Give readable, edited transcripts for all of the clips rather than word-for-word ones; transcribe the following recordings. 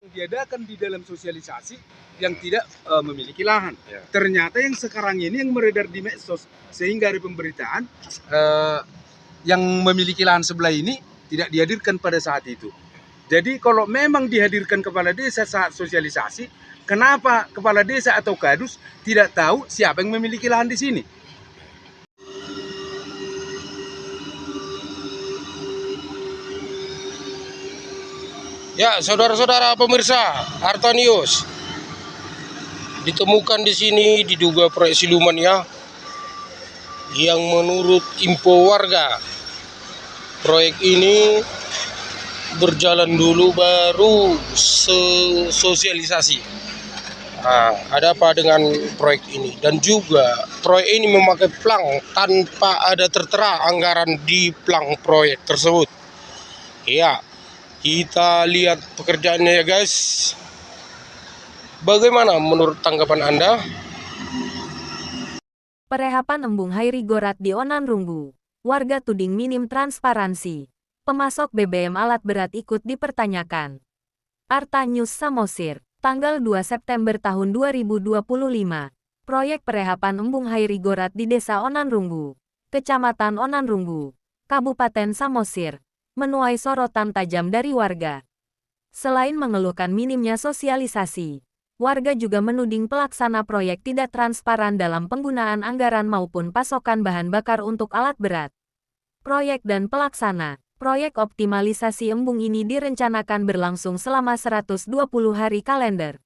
diadakan di dalam sosialisasi yang tidak memiliki lahan. Ya. Ternyata yang sekarang ini yang beredar di medsos sehingga dari pemberitaan yang memiliki lahan sebelah ini tidak dihadirkan pada saat itu. Jadi kalau memang dihadirkan kepala desa saat sosialisasi, kenapa kepala desa atau kadus tidak tahu siapa yang memiliki lahan di sini? Ya, saudara-saudara pemirsa Harta News, ditemukan di sini diduga proyek siluman ya, yang menurut info warga proyek ini berjalan dulu baru sosialisasi. Nah, ada apa dengan proyek ini? Dan juga proyek ini memakai plang tanpa ada tertera anggaran di plang proyek tersebut. Ya, kita lihat pekerjaannya ya guys. Bagaimana menurut tanggapan Anda? Perehapan embung Hairi Gorat di Onan Runggu. Warga tuding minim transparansi. Pemasok BBM alat berat ikut dipertanyakan. Harta News Samosir, tanggal 2 September tahun 2025. Proyek perehapan embung Hairi Gorat di Desa Onan Runggu, Kecamatan Onan Runggu, Kabupaten Samosir, menuai sorotan tajam dari warga. Selain mengeluhkan minimnya sosialisasi, warga juga menuding pelaksana proyek tidak transparan dalam penggunaan anggaran maupun pasokan bahan bakar untuk alat berat. Proyek dan pelaksana, proyek optimalisasi embung ini direncanakan berlangsung selama 120 hari kalender.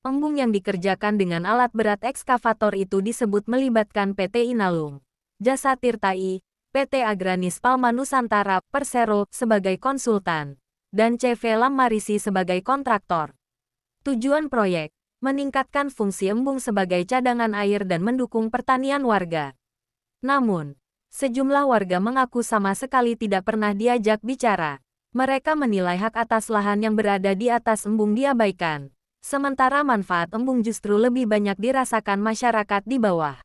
Embung yang dikerjakan dengan alat berat ekskavator itu disebut melibatkan PT Inalum, Jasa Tirtai, PT Agranis Palma Nusantara, Persero, sebagai konsultan, dan CV Lamarisi sebagai kontraktor. Tujuan proyek, meningkatkan fungsi embung sebagai cadangan air dan mendukung pertanian warga. Namun, sejumlah warga mengaku sama sekali tidak pernah diajak bicara. Mereka menilai hak atas lahan yang berada di atas embung diabaikan, sementara manfaat embung justru lebih banyak dirasakan masyarakat di bawah.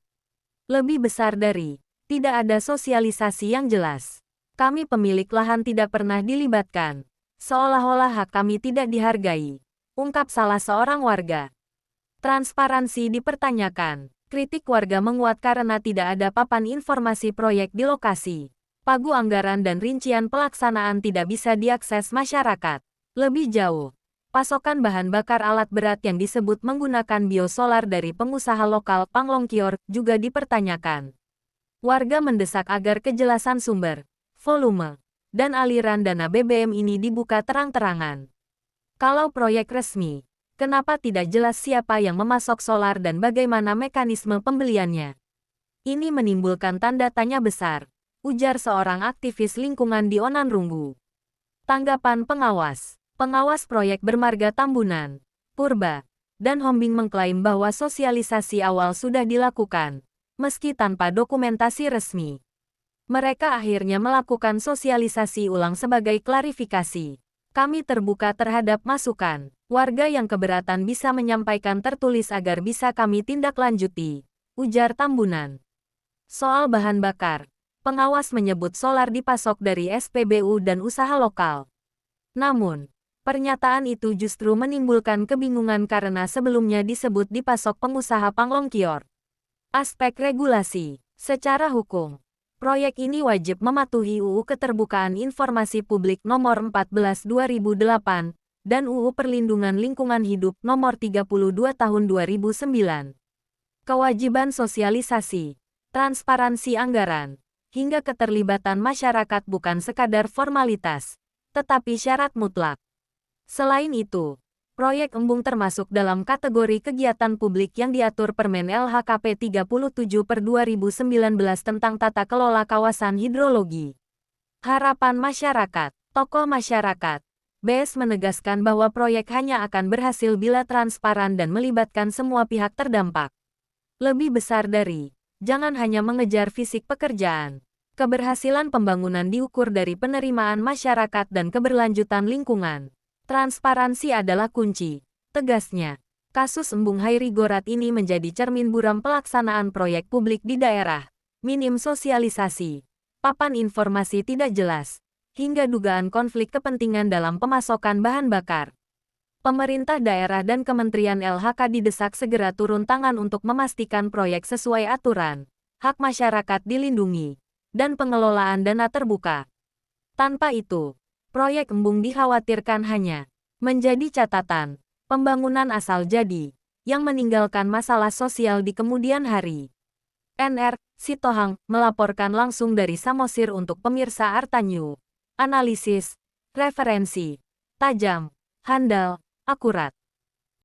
Lebih besar dari tidak ada sosialisasi yang jelas. Kami pemilik lahan tidak pernah dilibatkan. Seolah-olah hak kami tidak dihargai, ungkap salah seorang warga. Transparansi dipertanyakan. Kritik warga menguat karena tidak ada papan informasi proyek di lokasi. Pagu anggaran dan rincian pelaksanaan tidak bisa diakses masyarakat. Lebih jauh, pasokan bahan bakar alat berat yang disebut menggunakan biosolar dari pengusaha lokal Panglongkior juga dipertanyakan. Warga mendesak agar kejelasan sumber, volume, dan aliran dana BBM ini dibuka terang-terangan. Kalau proyek resmi, kenapa tidak jelas siapa yang memasok solar dan bagaimana mekanisme pembeliannya? Ini menimbulkan tanda tanya besar, ujar seorang aktivis lingkungan di Onan Runggu. Tanggapan pengawas. Pengawas proyek bermarga Tambunan, Purba, dan Hombing mengklaim bahwa sosialisasi awal sudah dilakukan, meski tanpa dokumentasi resmi. Mereka akhirnya melakukan sosialisasi ulang sebagai klarifikasi. Kami terbuka terhadap masukan. Warga yang keberatan bisa menyampaikan tertulis agar bisa kami tindak lanjuti, ujar Tambunan. Soal bahan bakar, pengawas menyebut solar dipasok dari SPBU dan usaha lokal. Namun, pernyataan itu justru menimbulkan kebingungan karena sebelumnya disebut dipasok pengusaha Panglongkior. Aspek regulasi. Secara hukum, proyek ini wajib mematuhi UU Keterbukaan Informasi Publik Nomor 14/2008 dan UU Perlindungan Lingkungan Hidup Nomor 32 Tahun 2009. Kewajiban sosialisasi, transparansi anggaran, hingga keterlibatan masyarakat bukan sekadar formalitas, tetapi syarat mutlak. Selain itu, proyek embung termasuk dalam kategori kegiatan publik yang diatur Permen LHKP 37/2019 tentang tata kelola kawasan hidrologi. Harapan masyarakat, tokoh masyarakat. BS menegaskan bahwa proyek hanya akan berhasil bila transparan dan melibatkan semua pihak terdampak. Lebih besar dari, jangan hanya mengejar fisik pekerjaan. Keberhasilan pembangunan diukur dari penerimaan masyarakat dan keberlanjutan lingkungan. Transparansi adalah kunci, tegasnya. Kasus embung Hairi Gorat ini menjadi cermin buram pelaksanaan proyek publik di daerah. Minim sosialisasi, papan informasi tidak jelas, hingga dugaan konflik kepentingan dalam pemasokan bahan bakar. Pemerintah daerah dan Kementerian LHK didesak segera turun tangan untuk memastikan proyek sesuai aturan, hak masyarakat dilindungi, dan pengelolaan dana terbuka. Tanpa itu, proyek embung dikhawatirkan hanya menjadi catatan pembangunan asal jadi, yang meninggalkan masalah sosial di kemudian hari. NR Sitohang melaporkan langsung dari Samosir untuk pemirsa Artanyu. Analisis, referensi, tajam, handal, akurat.